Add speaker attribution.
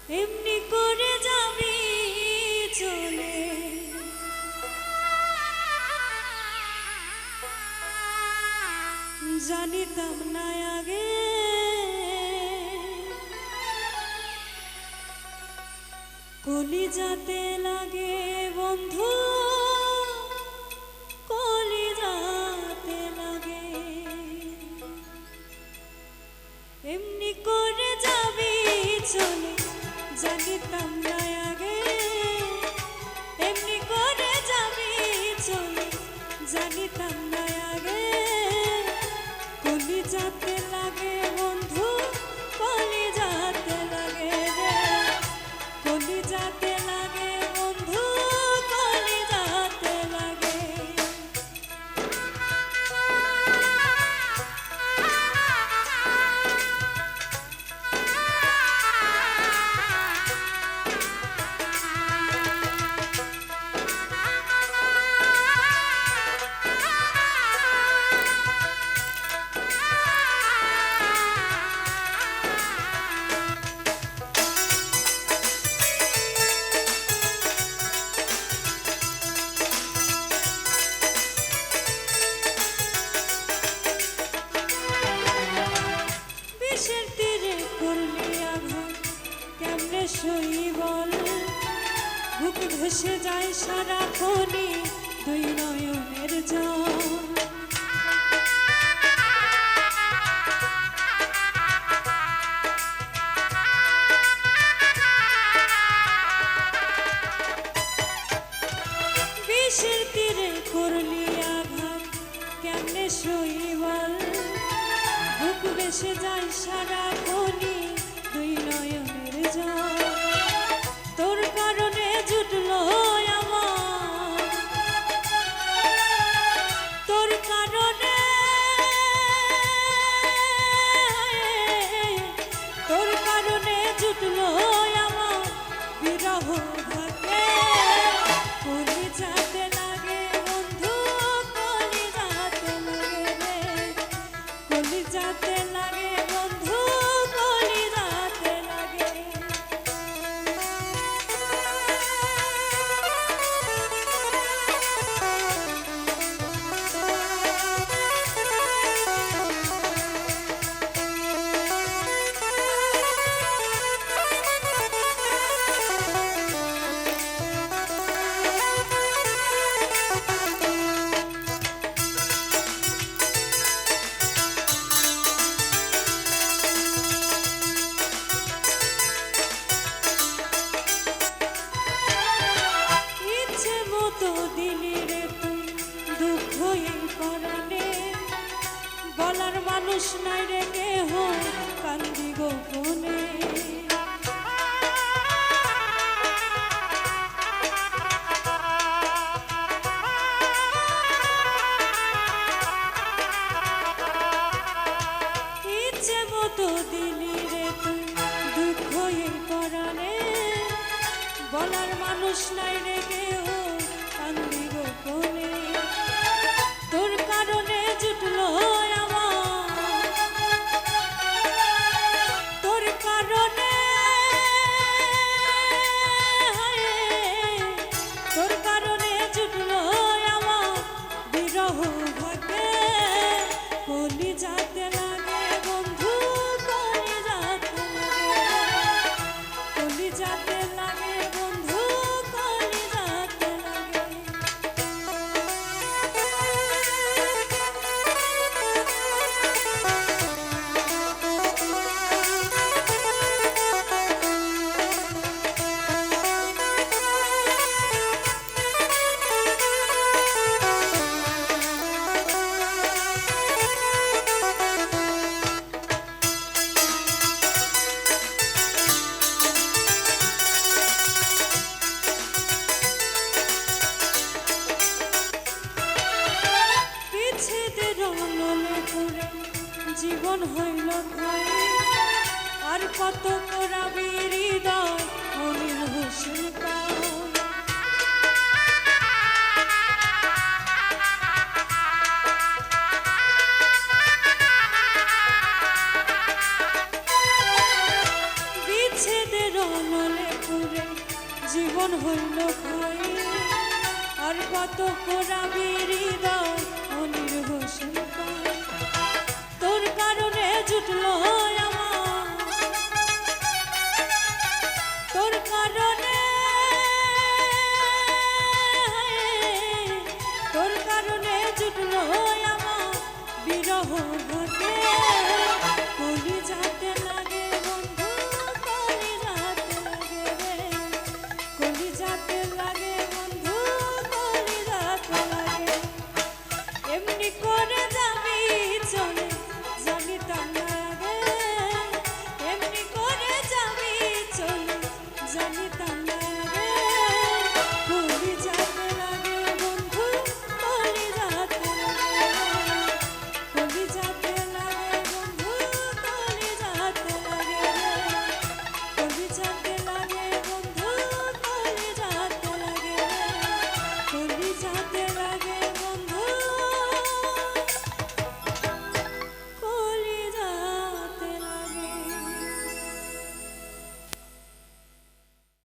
Speaker 1: এমনি করে যাবি চলে, জানিতাম না আগে কলিজাতে লাগে বন্ধু, কলিজাতে লাগে। এমনি করে যাবি চলে, জানিতাম না আগে এমনি করে যাবি চলে, জানিতাম না আগে কলিজাতে লাগে বন্ধু, কলিজাতে লাগে রে, কলিজাতে লাগে বন্ধু, কলিজাতে লাগে। বল বুক ভেসে যায় সারাক্ষণই দুই নয়নের জল। বিষের তীরে করলি আঘাত কেমনে সই বল, বুক ভেসে যায় সারাক্ষণই দুই নয়নের জল। তোর কারণে জুটলো আমার, তোর কারণে, তোর কারণে জুটলো আমার বিরহ ভাগে। কলিজাতে লাগে বন্ধু, কলিজাতে লাগে রে, কলিজাতে লাগে বন্ধু, কলিজাতে লাগে। বলার মানুষ নাই রে কেহ, কান্দি গোপনে। ইচ্ছে মতো দিলি রে তুই দুঃখ এই পরাণে, বলার মানুষ নাই রে কেহ, কান্দি গোপনে। তোর কারণে জুটলো আমার, তোর কারণে, তোর কারণে জুটলো আমার বিরহ ভাগে। কলিজাতে লাগে বন্ধু, কলিজাতে লাগে, কলিজাতে লাগে বন্ধু, কলিজাতে লাগে। জীবন হইল ক্ষয়, আর কত পোড়াবি হৃদয় মনির হোসেন পায়। বিচ্ছেদের জীবন হইল খাই আর কত কোরাবি হৃদয় অনির হোসেন পাই তোর কারণে জুটলো